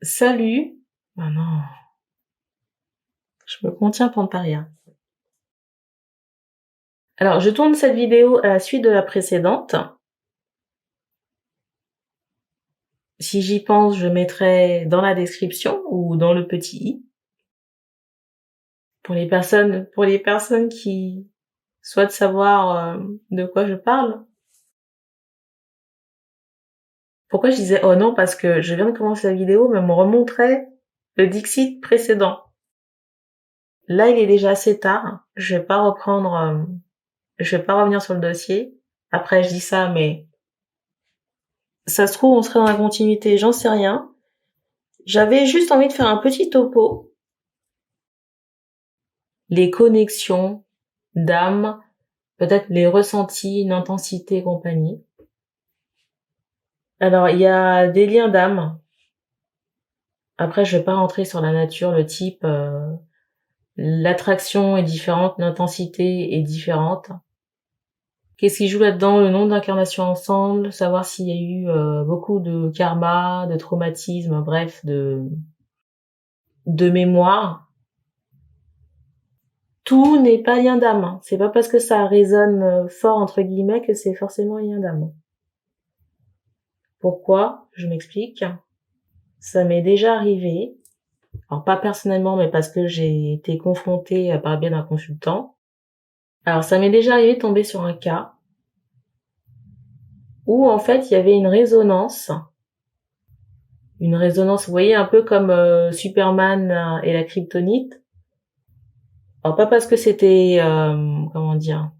Salut. Ah non, je me contiens pour ne pas rire. Alors, je tourne cette vidéo à la suite de la précédente. Si j'y pense, je mettrai dans la description ou dans le petit i. Pour les personnes qui souhaitent savoir de quoi je parle. Pourquoi je disais oh non, parce que je viens de commencer la vidéo, mais on me remontrait le Dixit précédent. Là, il est déjà assez tard. Je vais pas revenir sur le dossier. Après, je dis ça, mais ça se trouve, on serait dans la continuité, j'en sais rien. J'avais juste envie de faire un petit topo. Les connexions d'âme, peut-être les ressentis, l'intensité et compagnie. Alors, il y a des liens d'âme. Après, je vais pas rentrer sur la nature, le type, l'attraction est différente, l'intensité est différente. Qu'est-ce qui joue là-dedans? Le nombre d'incarnations ensemble, savoir s'il y a eu beaucoup de karma, de traumatisme, bref, de mémoire. Tout n'est pas lien d'âme. C'est pas parce que ça résonne fort entre guillemets que c'est forcément lien d'âme. Pourquoi? Je m'explique. Ça m'est déjà arrivé. Alors pas personnellement, mais parce que j'ai été confrontée par le biais d'un consultant. Alors ça m'est déjà arrivé de tomber sur un cas où en fait il y avait une résonance. Une résonance, vous voyez, un peu comme Superman et la kryptonite. Alors pas parce que c'était, comment dire,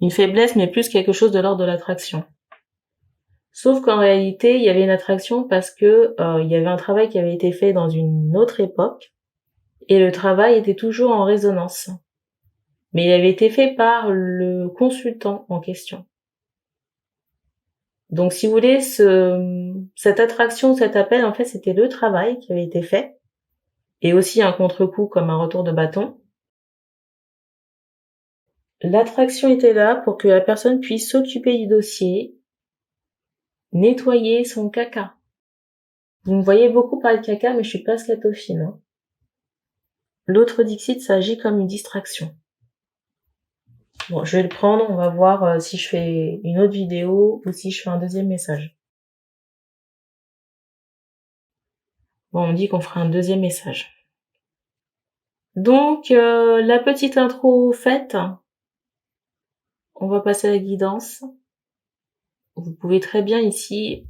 une faiblesse, mais plus quelque chose de l'ordre de l'attraction. Sauf qu'en réalité, il y avait une attraction parce que il y avait un travail qui avait été fait dans une autre époque et le travail était toujours en résonance. Mais il avait été fait par le consultant en question. Donc si vous voulez, cette attraction, cet appel, en fait, c'était le travail qui avait été fait et aussi un contre-coup comme un retour de bâton. L'attraction était là pour que la personne puisse s'occuper du dossier, nettoyer son caca. Vous me voyez beaucoup parler de caca, mais je suis pas scatophile. Hein. L'autre Dixit, ça agit comme une distraction. Bon, je vais le prendre, on va voir si je fais une autre vidéo ou si je fais un deuxième message. Bon, on me dit qu'on fera un deuxième message. Donc, la petite intro faite, on va passer à la guidance. Vous pouvez très bien ici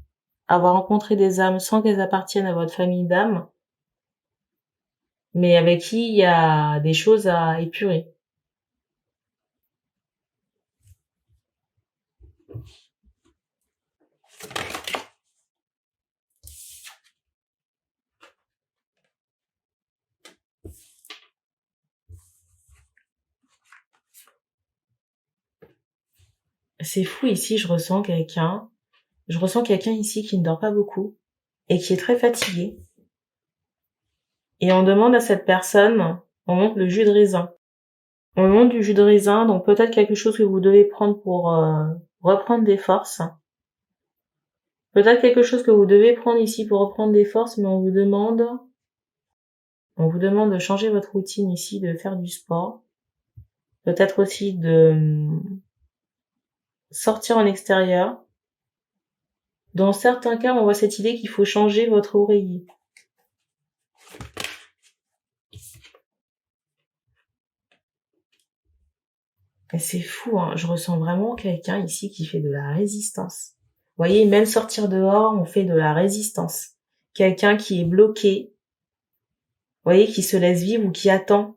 avoir rencontré des âmes sans qu'elles appartiennent à votre famille d'âmes, mais avec qui il y a des choses à épurer. C'est fou ici, je ressens quelqu'un ici qui ne dort pas beaucoup et qui est très fatigué. Et on demande à cette personne, on montre le jus de raisin. On montre du jus de raisin, donc peut-être quelque chose que vous devez prendre pour reprendre des forces. Peut-être quelque chose que vous devez prendre ici pour reprendre des forces, mais on vous demande de changer votre routine ici, de faire du sport. Peut-être aussi de sortir en extérieur. Dans certains cas, on voit cette idée qu'il faut changer votre oreiller. Et c'est fou, hein. Je ressens vraiment quelqu'un ici qui fait de la résistance. Vous voyez, même sortir dehors, on fait de la résistance. Quelqu'un qui est bloqué, vous voyez, qui se laisse vivre ou qui attend.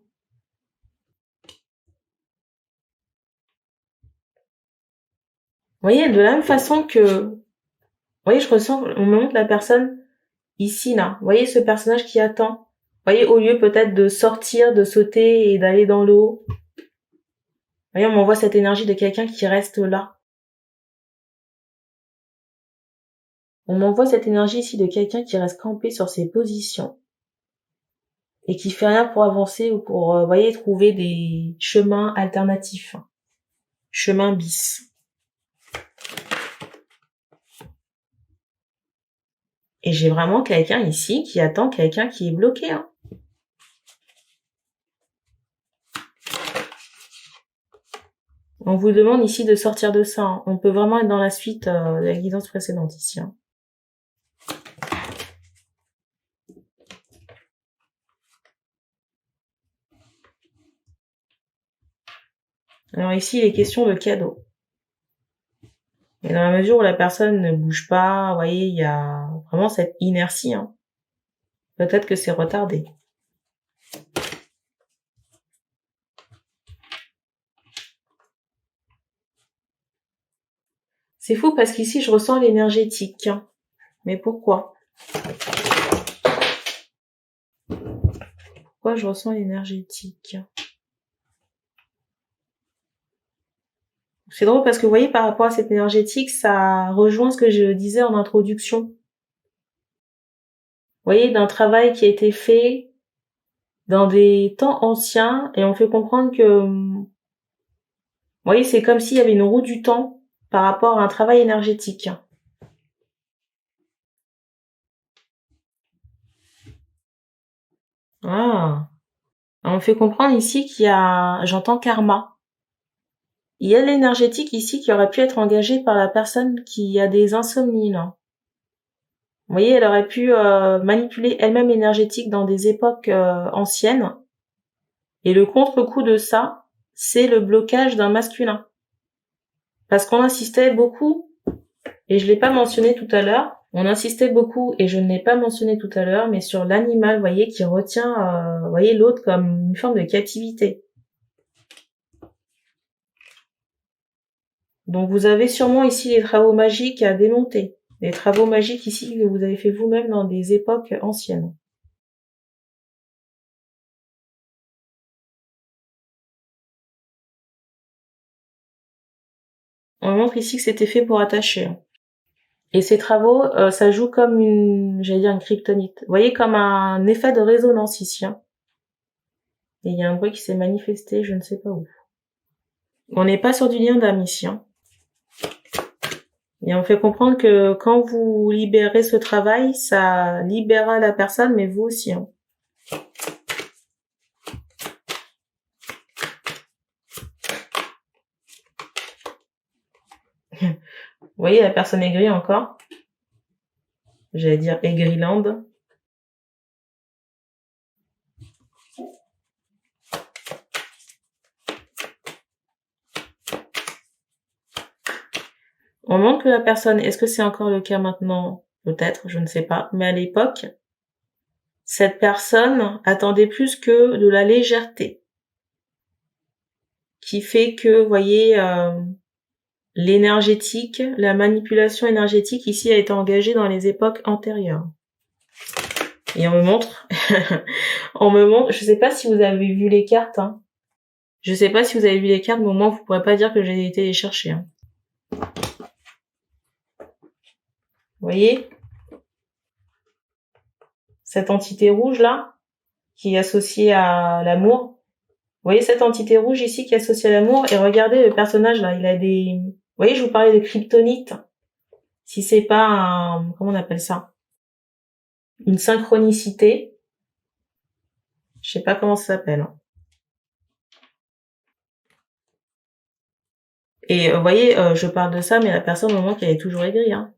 Vous voyez, de la même façon que, vous voyez, je ressens, on me montre la personne ici, là. Vous voyez ce personnage qui attend. Vous voyez, au lieu peut-être de sortir, de sauter et d'aller dans l'eau. Vous voyez, on m'envoie cette énergie de quelqu'un qui reste là. On m'envoie cette énergie ici de quelqu'un qui reste campé sur ses positions. Et qui fait rien pour avancer ou pour, voyez, trouver des chemins alternatifs. Chemin bis. Et j'ai vraiment quelqu'un ici qui attend quelqu'un qui est bloqué, hein. On vous demande ici de sortir de ça, hein. On peut vraiment être dans la suite de la guidance précédente ici, hein. Alors ici, il est question de cadeau. Et dans la mesure où la personne ne bouge pas, vous voyez, il y a vraiment cette inertie, hein. Peut-être que c'est retardé. C'est fou parce qu'ici, je ressens l'énergétique. Mais pourquoi? Pourquoi je ressens l'énergétique? C'est drôle parce que vous voyez, par rapport à cette énergétique, ça rejoint ce que je disais en introduction. Vous voyez, d'un travail qui a été fait dans des temps anciens, et on fait comprendre que, vous voyez, c'est comme s'il y avait une roue du temps par rapport à un travail énergétique. Ah. On fait comprendre ici qu'il y a, j'entends karma. Il y a l'énergétique ici qui aurait pu être engagée par la personne qui a des insomnies, là. Vous voyez, elle aurait pu manipuler elle-même l'énergétique dans des époques anciennes. Et le contre-coup de ça, c'est le blocage d'un masculin. Parce qu'on insistait beaucoup, et je l'ai pas mentionné tout à l'heure, on insistait beaucoup, et je ne l'ai pas mentionné tout à l'heure, mais sur l'animal, vous voyez, qui retient, vous voyez, l'autre comme une forme de captivité. Donc vous avez sûrement ici les travaux magiques à démonter. Les travaux magiques ici que vous avez fait vous-même dans des époques anciennes. On montre ici que c'était fait pour attacher. Et ces travaux, ça joue comme une, j'allais dire une kryptonite. Vous voyez, comme un effet de résonance ici, hein. Et il y a un bruit qui s'est manifesté, je ne sais pas où. On n'est pas sur du lien d'âme ici, hein. Et on fait comprendre que quand vous libérez ce travail, ça libérera la personne, mais vous aussi, hein. Vous voyez, la personne aigrie encore. J'allais dire aigrilande. On montre que la personne, est-ce que c'est encore le cas maintenant? Peut-être, je ne sais pas. Mais à l'époque, cette personne attendait plus que de la légèreté. Qui fait que, vous voyez, l'énergétique, la manipulation énergétique ici a été engagée dans les époques antérieures. Et on me montre, je sais pas si vous avez vu les cartes, hein. Je sais pas si vous avez vu les cartes, mais au moins vous pourrez pas dire que j'ai été les chercher, hein. Vous voyez? Cette entité rouge là, qui est associée à l'amour. Vous voyez cette entité rouge ici qui est associée à l'amour, et regardez le personnage là, il a des, vous voyez, je vous parlais de kryptonite. Si c'est pas un, comment on appelle ça? Une synchronicité. Je sais pas comment ça s'appelle, hein. Et vous voyez, je parle de ça, mais la personne au moment qu'elle est toujours aigrie, hein.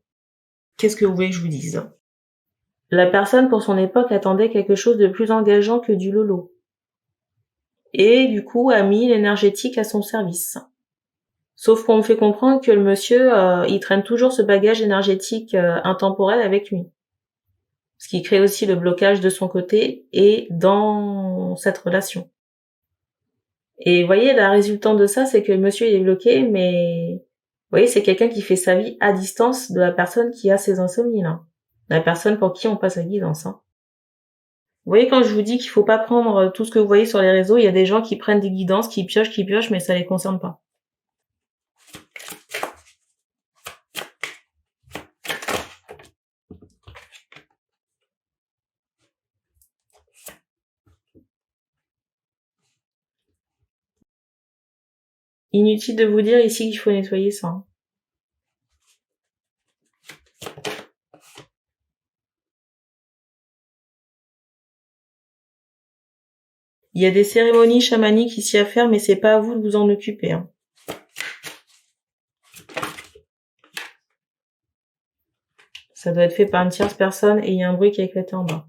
Qu'est-ce que vous voulez que je vous dise? La personne, pour son époque, attendait quelque chose de plus engageant que du lolo. Et du coup, a mis l'énergétique à son service. Sauf qu'on me fait comprendre que le monsieur, il traîne toujours ce bagage énergétique intemporel avec lui. Ce qui crée aussi le blocage de son côté et dans cette relation. Et vous voyez, la résultante de ça, c'est que le monsieur il est bloqué, mais vous voyez, c'est quelqu'un qui fait sa vie à distance de la personne qui a ces insomnies là. La personne pour qui on passe la guidance, hein. Vous voyez, quand je vous dis qu'il faut pas prendre tout ce que vous voyez sur les réseaux, il y a des gens qui prennent des guidances, qui piochent, mais ça les concerne pas. Inutile de vous dire ici qu'il faut nettoyer ça, hein. Il y a des cérémonies chamaniques ici à faire, mais c'est pas à vous de vous en occuper. Hein. Ça doit être fait par une tierce personne et il y a un bruit qui a éclaté en bas.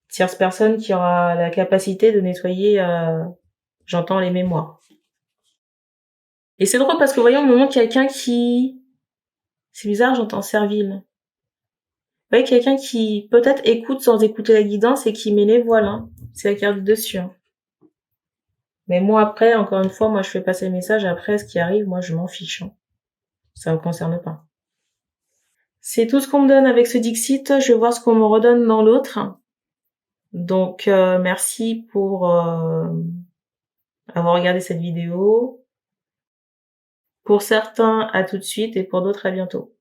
Tierce personne qui aura la capacité de nettoyer, j'entends les mémoires. Et c'est drôle parce que voyons, au moment quelqu'un qui... C'est bizarre, j'entends servile. Vous voyez, quelqu'un qui peut-être écoute sans écouter la guidance et qui met les voiles. Hein. C'est la carte du dessus. Hein. Mais moi après, encore une fois, moi je fais passer le message. Après, ce qui arrive, moi je m'en fiche. Hein. Ça me concerne pas. C'est tout ce qu'on me donne avec ce Dixit. Je vais voir ce qu'on me redonne dans l'autre. Donc merci pour avoir regardé cette vidéo. Pour certains, à tout de suite et pour d'autres, à bientôt.